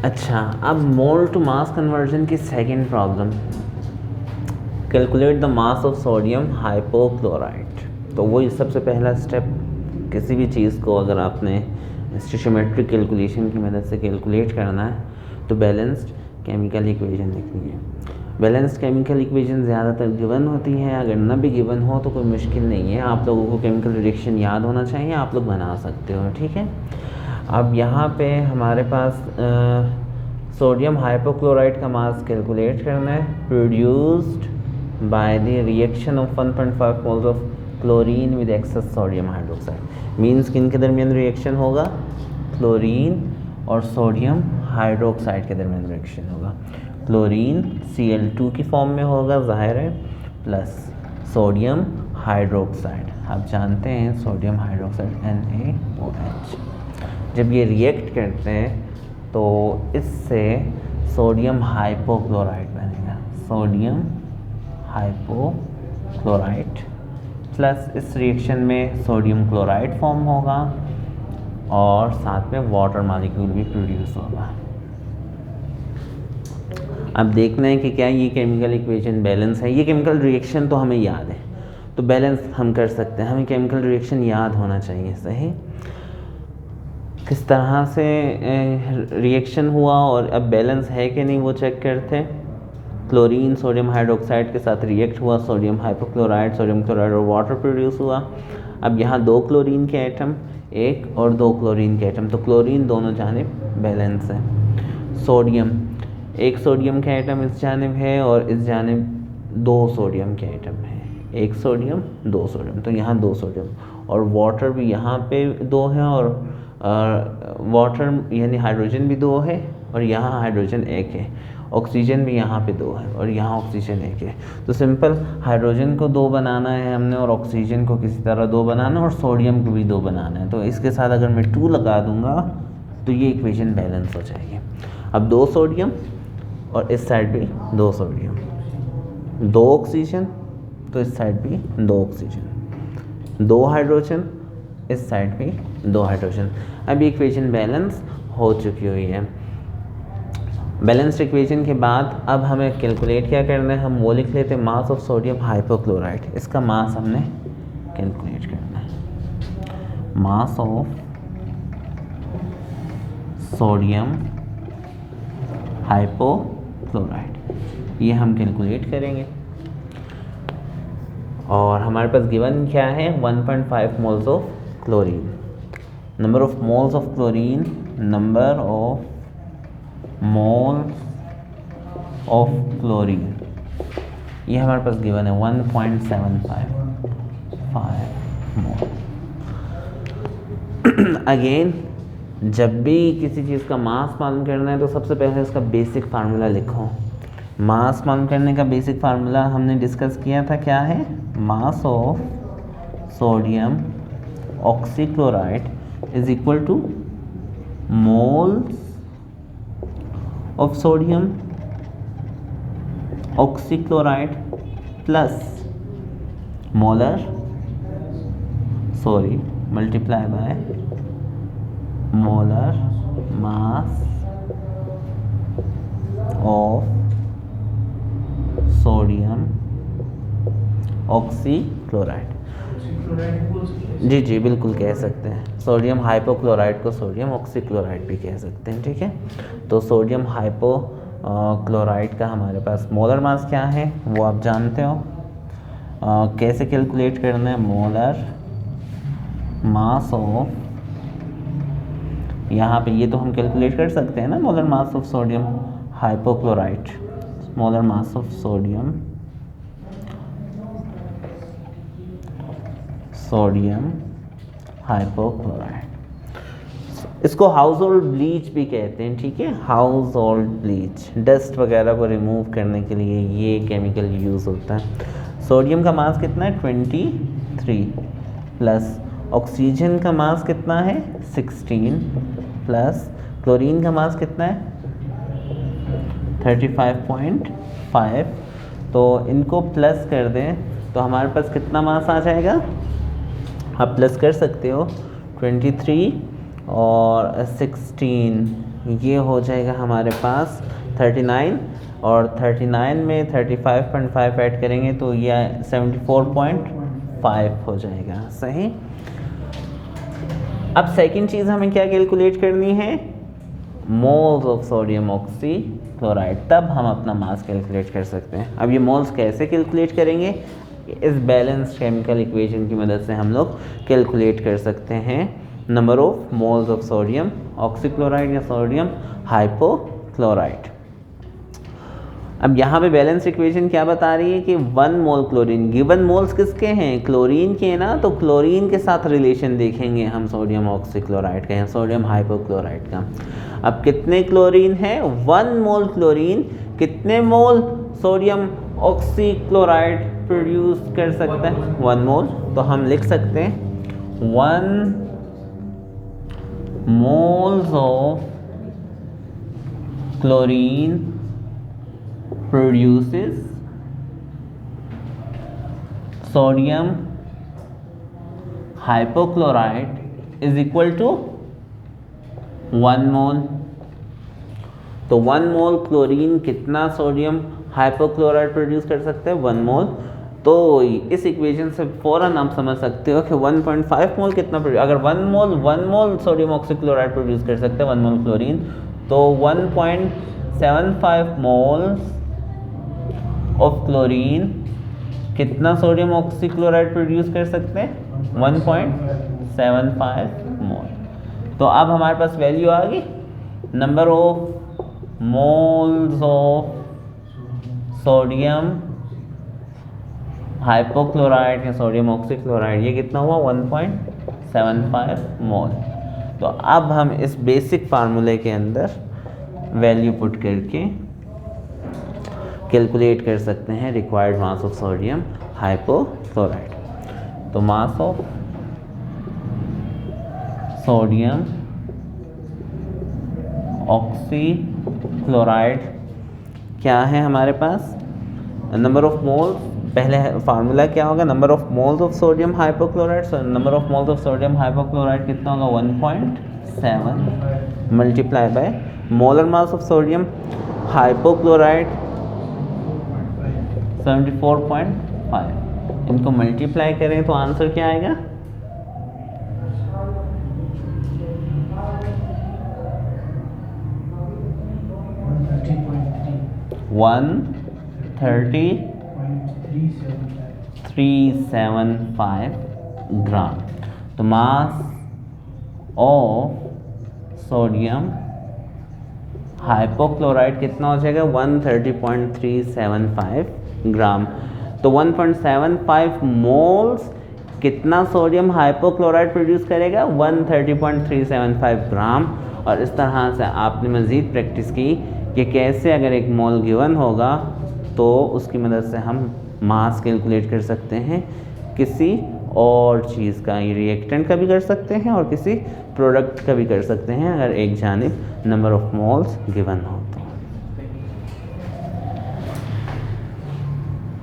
अच्छा, अब मोल to mass conversion की second problem, calculate the mass of sodium hypochlorite. तो वही सबसे पहला स्टेप, किसी भी चीज़ को अगर आपने स्टोइचियोमेट्रिक कैलकुलेशन की मदद से कैलकुलेट करना है तो बैलेंस्ड केमिकल इक्वेशन लिखनी है। बैलेंस्ड केमिकल इक्वेशन ज़्यादातर गिवन होती है, अगर ना भी गिवन हो तो कोई मुश्किल नहीं है, आप लोगों को केमिकल रिएक्शन याद होना चाहिए, आप लोग बना सकते हो, ठीक है। अब यहाँ पे हमारे पास सोडियम हाइपोक्लोराइट का मास कैलकुलेट करना है, produced by the reaction of 1.5 moles of chlorine with access sodium hydroxide. Means किन के दरमियान रिएक्शन होगा, क्लोरीन और सोडियम हाइड्रोक्साइड के दरमियान रिएक्शन होगा। क्लोरीन Cl2 की फॉर्म में होगा ज़ाहिर है, प्लस सोडियम हाइड्रोक्साइड, आप जानते हैं सोडियम हाइड्रोक्साइड NaOH। जब ये रिएक्ट करते हैं तो इससे सोडियम हाइपोक्लोराइट बनेगा, सोडियम हाइपोक्लोराइट, प्लस इस रिएक्शन में सोडियम क्लोराइड फॉर्म होगा और साथ में वाटर मॉलिक्यूल भी प्रोड्यूस होगा। अब देखना है कि क्या ये केमिकल इक्वेशन बैलेंस है। ये केमिकल रिएक्शन तो हमें याद है, तो बैलेंस हम कर सकते हैं, हमें केमिकल रिएक्शन याद होना चाहिए, सही। किस तरह से रिएक्शन हुआ और अब बैलेंस है कि नहीं वो चेक करते हैं। क्लोरीन सोडियम हाइड्रोक्साइड के साथ रिएक्ट हुआ, सोडियम हाइपोक्लोराइड, सोडियम क्लोराइड और वाटर प्रोड्यूस हुआ। अब यहाँ 2 क्लोरीन के एटम, एक और 2 क्लोरीन के एटम, तो क्लोरीन दोनों जानिब बैलेंस है। सोडियम, एक सोडियम का एटम इस जानिब है और इस जानिब 2 सोडियम के एटम है, एक सोडियम 2 सोडियम, तो यहाँ 2 सोडियम, और वाटर भी यहाँ पे 2 है और वाटर यानी हाइड्रोजन भी 2 है और यहाँ हाइड्रोजन 1 है, ऑक्सीजन भी यहाँ पे 2 है और यहाँ ऑक्सीजन 1 है। तो सिंपल हाइड्रोजन को 2 बनाना है हमने और ऑक्सीजन को किसी तरह 2 बनाना है और सोडियम को भी 2 बनाना है, तो इसके साथ अगर मैं 2 लगा दूंगा तो ये इक्वेशन बैलेंस हो जाएगी। अब 2 सोडियम और इस साइड भी 2 सोडियम, 2 ऑक्सीजन, तो इस साइड भी 2 ऑक्सीजन, 2 हाइड्रोजन, इस साइड भी 2 हाइड्रोजन। अब ये इक्वेशन बैलेंस हो चुकी हुई है। बैलेंस्ड इक्वेशन के बाद अब हमें कैलकुलेट क्या करना है, हम वो लिख लेते हैं मास ऑफ सोडियम हाइपोक्लोराइट। इसका मास हमने कैलकुलेट करना है, मास ऑफ सोडियम हाइपोक्लोराइड, ये हम कैलकुलेट करेंगे। और हमारे पास गिवन क्या है, 1.5 moles of chlorine, number of moles of chlorine, number of moles of chlorine, ये हमारे पास गिवन है 1.75 मोल। अगेन जब भी किसी चीज़ का मास मालूम करना है तो सबसे पहले उसका बेसिक फार्मूला लिखो। मास मालूम करने का बेसिक फार्मूला हमने डिस्कस किया था, क्या है, mass of sodium oxychloride is equal to moles of sodium oxychloride plus molar multiply by molar mass of sodium oxychloride. जी जी बिल्कुल कह सकते हैं, सोडियम हाइपोक्लोराइड को सोडियम ऑक्सीक्लोराइड भी कह सकते हैं, ठीक है। तो सोडियम हाइपोक्लोराइड का हमारे पास मोलर मास क्या है वो आप जानते हो, कैसे कैलकुलेट करना है, मोलर मास ऑफ, यहाँ पे ये तो हम कैलकुलेट कर सकते हैं ना, molar mass of sodium hypochlorite, molar mass of sodium hypochlorite, इसको हाउस होल्ड ब्लीच भी कहते हैं, ठीक है। हाउस होल्ड ब्लीच, डस्ट वगैरह को रिमूव करने के लिए ये केमिकल यूज़ होता है। सोडियम का मास कितना है 23 प्लस ऑक्सीजन का मास कितना है 16 प्लस क्लोरीन का मास कितना है 35.5, तो इनको प्लस कर दें तो हमारे पास कितना मास आ जाएगा, आप प्लस कर सकते हो 23 और 16 ये हो जाएगा हमारे पास 39 और 39 में 35.5 ऐड करेंगे तो ये 74.5 हो जाएगा। सही। अब सेकंड चीज़ हमें क्या कैलकुलेट करनी है, मोल्स ऑफ सोडियम ऑक्सीक्लोराइड, तब हम अपना मास कैलकुलेट कर सकते हैं। अब ये मोल्स कैसे कैलकुलेट करेंगे, इस बैलेंस केमिकल इक्वेशन की मदद से हम लोग कैलकुलेट कर सकते हैं number of moles of sodium oxychloride या सोडियम हाइपोक्लोराइड। अब यहाँ पे बैलेंस इक्वेशन क्या बता रही है कि 1 मोल क्लोरीन, गिवन मोल्स किसके हैं, क्लोरीन के ना, तो क्लोरीन के साथ रिलेशन देखेंगे हम सोडियम ऑक्सीक्लोराइड का या सोडियम हाइपोक्लोराइड का। अब कितने क्लोरीन है, 1 मोल क्लोरीन कितने मोल सोडियम ऑक्सीक्लोराइड प्रोड्यूस कर सकता है, 1 मोल। तो हम लिख सकते हैं 1 moles of chlorine produces sodium hypochlorite is equal to 1 mole। तो 1 मोल क्लोरीन कितना सोडियम हाइपोक्लोराइड प्रोड्यूस कर सकते हैं, 1 मोल। तो इस इक्वेशन से फ़ौरन आप समझ सकते हो कि 1.5 मोल कितना प्रोड्यूस, अगर 1 मोल सोडियम ऑक्सीक्लोराइड प्रोड्यूस कर सकते हैं 1 मोल क्लोरीन, तो 1.75 मोल्स ऑफ क्लोरीन कितना सोडियम ऑक्सीक्लोराइड प्रोड्यूस कर सकते हैं, 1.75 मोल। तो अब हमारे पास वैल्यू आ गई, number of moles of sodium hypochlorite या सोडियम ऑक्सीक्लोराइड, ये कितना हुआ, 1.75 मोल। तो अब हम इस बेसिक फार्मूले के अंदर वैल्यू पुट करके कैलकुलेट कर सकते हैं required mass of sodium hypochlorite. तो मास ऑफ सोडियम ऑक्सीक्लोराइड क्या है हमारे पास, नंबर ऑफ मोल्स, पहले फार्मूला क्या होगा, number of moles of sodium hypochlorite. So number of moles of sodium hypochlorite कितना होगा, 1.7 multiply by molar mass of sodium hypochlorite 74.5। इनको मल्टीप्लाई करें तो आंसर क्या आएगा, 130.375 ग्राम। तो मास ऑफ सोडियम हाइपोक्लोराइड कितना हो जाएगा, 130.375 ग्राम। तो 1.75 मोल्स कितना सोडियम हाइपोक्लोराइड प्रोड्यूस करेगा, 130.375 ग्राम। और इस तरह से आपने मज़ीद प्रैक्टिस की कि कैसे अगर एक मोल गिवन होगा तो उसकी मदद से हम मास कैलकुलेट कर सकते हैं किसी और चीज़ का, ये रिएक्टेंट का भी कर सकते हैं और किसी प्रोडक्ट का भी कर सकते हैं अगर एक जानिब नंबर ऑफ मोल्स गिवन हो।